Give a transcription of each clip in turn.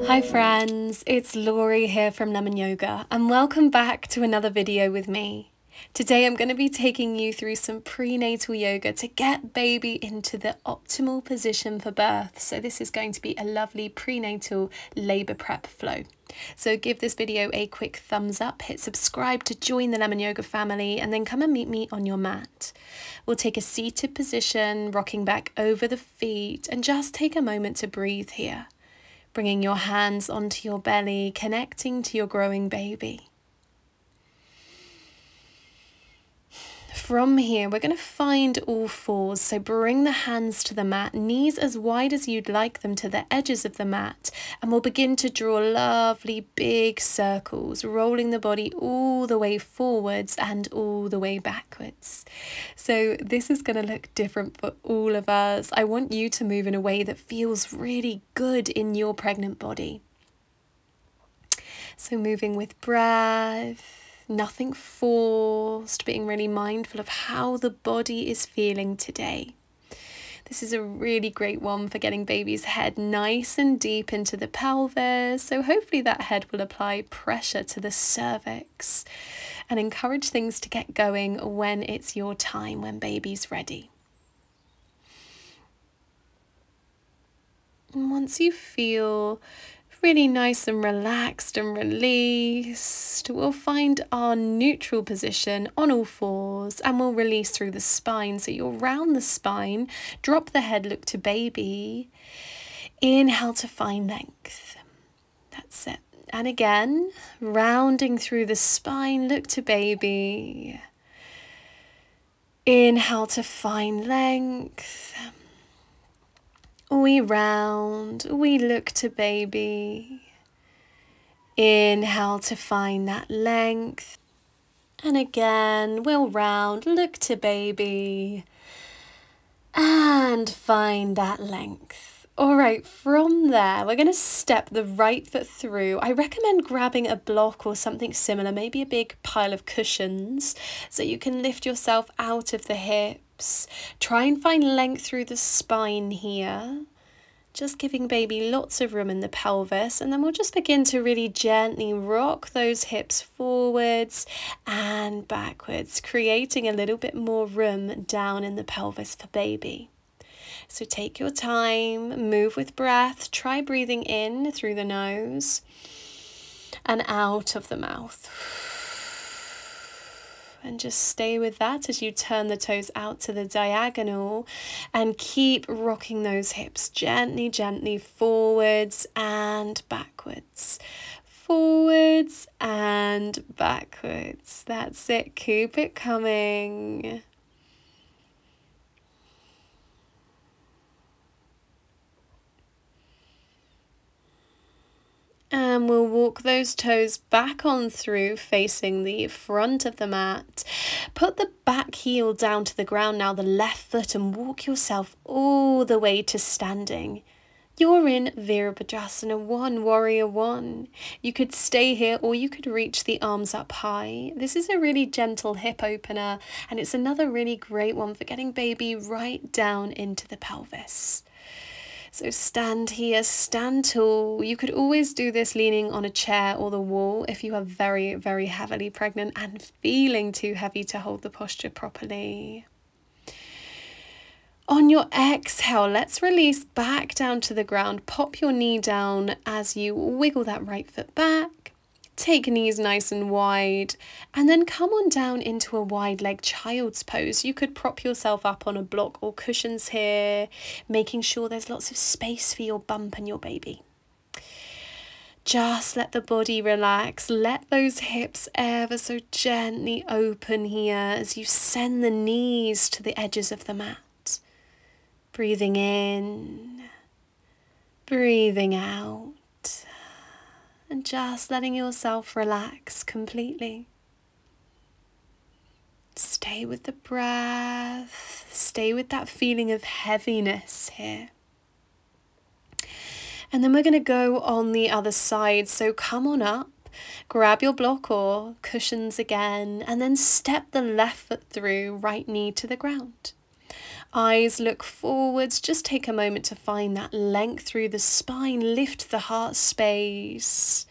Hi friends, it's Laurie here from Lemon Yoga and welcome back to another video with me. Today I'm going to be taking you through some prenatal yoga to get baby into the optimal position for birth. So this is going to be a lovely prenatal labour prep flow. So give this video a quick thumbs up, hit subscribe to join the Lemon Yoga family, and then come and meet me on your mat. We'll take a seated position, rocking back over the feet, and just take a moment to breathe here. Bringing your hands onto your belly, connecting to your growing baby. From here, we're going to find all fours. So bring the hands to the mat, knees as wide as you'd like them to the edges of the mat. And we'll begin to draw lovely big circles, rolling the body all the way forwards and all the way backwards. So this is going to look different for all of us. I want you to move in a way that feels really good in your pregnant body. So moving with breath. Nothing forced, being really mindful of how the body is feeling today. This is a really great one for getting baby's head nice and deep into the pelvis. So hopefully that head will apply pressure to the cervix and encourage things to get going when it's your time, when baby's ready. And once you feel really nice and relaxed and released, we'll find our neutral position on all fours and we'll release through the spine. So you'll round the spine, drop the head, look to baby. Inhale to find length. That's it. And again, rounding through the spine, look to baby. Inhale to find length. We round, we look to baby. Inhale to find that length. And again, we'll round, look to baby. And find that length. All right, from there, we're going to step the right foot through. I recommend grabbing a block or something similar, maybe a big pile of cushions, so you can lift yourself out of the hips. Try and find length through the spine here, just giving baby lots of room in the pelvis, and then we'll just begin to really gently rock those hips forwards and backwards, creating a little bit more room down in the pelvis for baby. So take your time, move with breath, try breathing in through the nose and out of the mouth. And just stay with that as you turn the toes out to the diagonal and keep rocking those hips gently, gently forwards and backwards. Forwards and backwards. That's it. Keep it coming. And we'll walk those toes back on through, facing the front of the mat. Put the back heel down to the ground now, the left foot, and walk yourself all the way to standing. You're in Virabhadrasana 1, Warrior 1. You could stay here or you could reach the arms up high. This is a really gentle hip opener, and it's another really great one for getting baby right down into the pelvis. So stand here, stand tall. You could always do this leaning on a chair or the wall if you are very, very heavily pregnant and feeling too heavy to hold the posture properly. On your exhale, let's release back down to the ground. Pop your knee down as you wiggle that right foot back. Take knees nice and wide, and then come on down into a wide leg child's pose. You could prop yourself up on a block or cushions here, making sure there's lots of space for your bump and your baby. Just let the body relax. Let those hips ever so gently open here as you send the knees to the edges of the mat. Breathing in, breathing out. And just letting yourself relax completely. Stay with the breath. Stay with that feeling of heaviness here. And then we're going to go on the other side. So come on up, grab your block or cushions again, and then step the left foot through, right knee to the ground. Eyes look forwards. Just take a moment to find that length through the spine. Lift the heart space.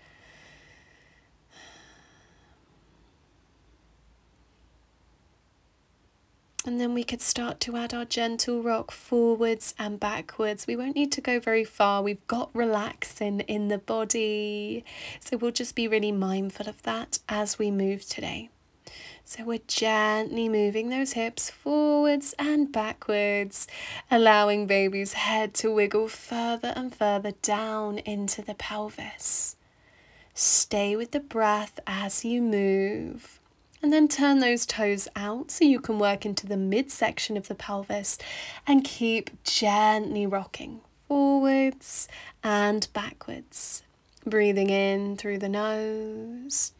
And then we could start to add our gentle rock forwards and backwards. We won't need to go very far. We've got relaxing in the body. So we'll just be really mindful of that as we move today. So we're gently moving those hips forwards and backwards, allowing baby's head to wiggle further and further down into the pelvis. Stay with the breath as you move. And then turn those toes out so you can work into the midsection of the pelvis and keep gently rocking forwards and backwards. Breathing in through the nose,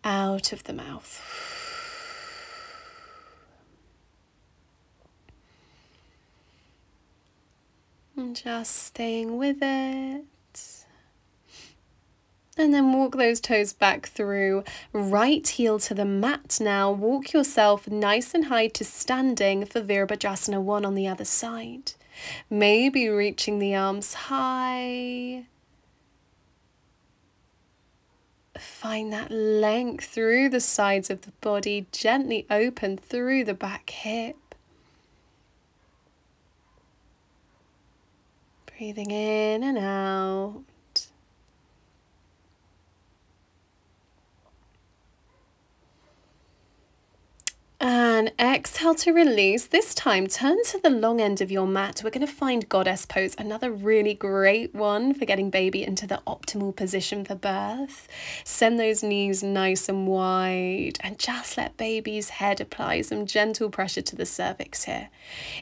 out of the mouth. And just staying with it. And then walk those toes back through, right heel to the mat now. Walk yourself nice and high to standing for Virabhadrasana 1 on the other side. Maybe reaching the arms high. Find that length through the sides of the body, gently open through the back hip. Breathing in and out. And exhale to release. This time, turn to the long end of your mat. We're going to find Goddess pose, another really great one for getting baby into the optimal position for birth. Send those knees nice and wide and just let baby's head apply some gentle pressure to the cervix here.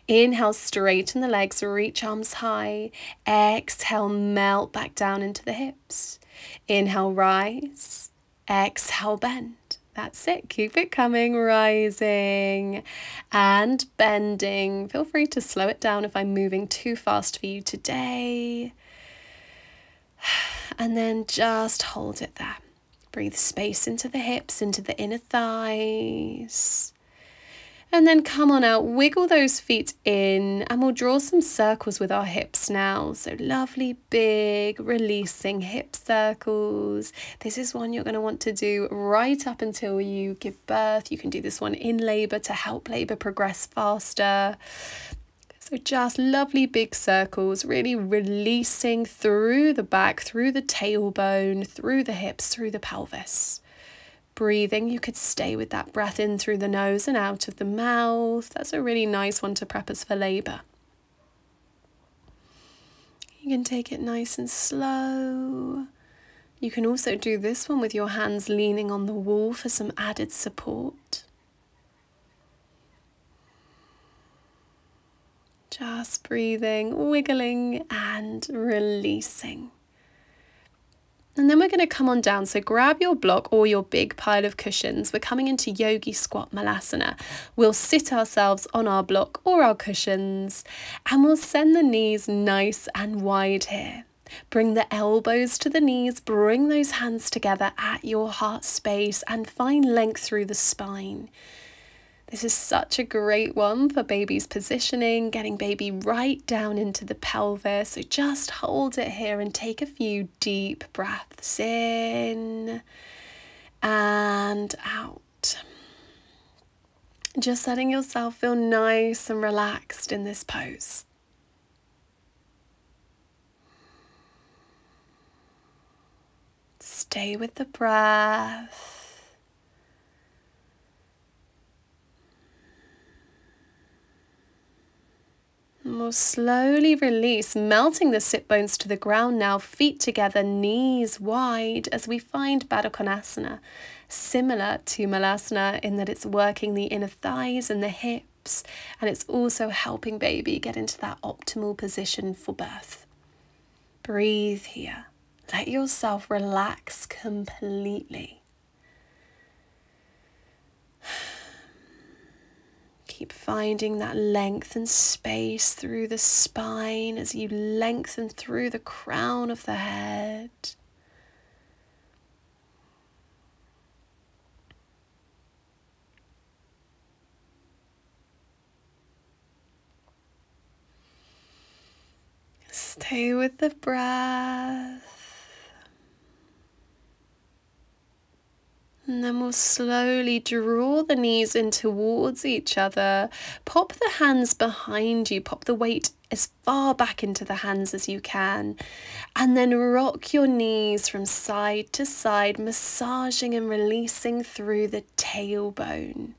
Inhale, straighten the legs, reach arms high. Exhale, melt back down into the hips. Inhale, rise. Exhale, bend. That's it. Keep it coming, rising and bending. Feel free to slow it down if I'm moving too fast for you today. And then just hold it there. Breathe space into the hips, into the inner thighs. And then come on out, wiggle those feet in, and we'll draw some circles with our hips now. So lovely, big, releasing hip circles. This is one you're going to want to do right up until you give birth. You can do this one in labour to help labour progress faster. So just lovely big circles, really releasing through the back, through the tailbone, through the hips, through the pelvis. Breathing, you could stay with that breath in through the nose and out of the mouth. That's a really nice one to prep us for labour. You can take it nice and slow. You can also do this one with your hands leaning on the wall for some added support. Just breathing, wiggling and releasing. And then we're going to come on down. So grab your block or your big pile of cushions. We're coming into Yogi Squat Malasana. We'll sit ourselves on our block or our cushions and we'll send the knees nice and wide here. Bring the elbows to the knees, bring those hands together at your heart space and find length through the spine. This is such a great one for baby's positioning, getting baby right down into the pelvis. So just hold it here and take a few deep breaths in and out. Just letting yourself feel nice and relaxed in this pose. Stay with the breath. And we'll slowly release, melting the sit bones to the ground now, feet together, knees wide as we find Baddha Konasana, similar to Malasana in that it's working the inner thighs and the hips, and it's also helping baby get into that optimal position for birth. Breathe here. Let yourself relax completely. Keep finding that length and space through the spine as you lengthen through the crown of the head. Stay with the breath. And then we'll slowly draw the knees in towards each other. Pop the hands behind you. Pop the weight as far back into the hands as you can. And then rock your knees from side to side, massaging and releasing through the tailbone.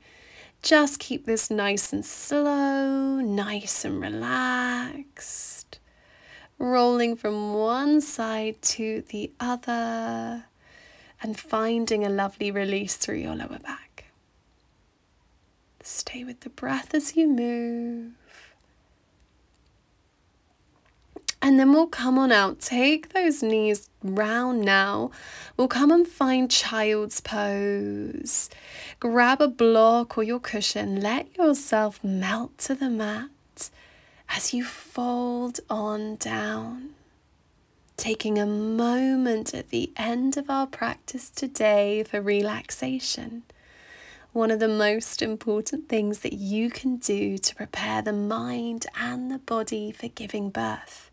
Just keep this nice and slow, nice and relaxed. Rolling from one side to the other. And finding a lovely release through your lower back. Stay with the breath as you move. And then we'll come on out. Take those knees round now. We'll come and find child's pose. Grab a block or your cushion. Let yourself melt to the mat as you fold on down. Taking a moment at the end of our practice today for relaxation. One of the most important things that you can do to prepare the mind and the body for giving birth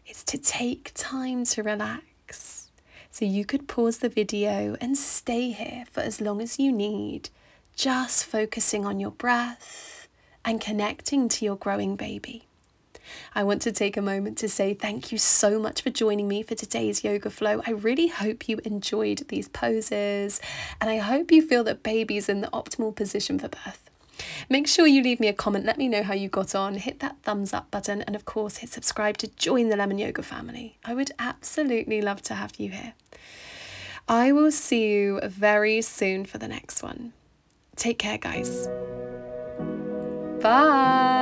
is to take time to relax. So you could pause the video and stay here for as long as you need, just focusing on your breath and connecting to your growing baby. I want to take a moment to say thank you so much for joining me for today's yoga flow. I really hope you enjoyed these poses and I hope you feel that baby's in the optimal position for birth. Make sure you leave me a comment, let me know how you got on, hit that thumbs up button and of course hit subscribe to join the Lemon Yoga family. I would absolutely love to have you here. I will see you very soon for the next one. Take care guys. Bye.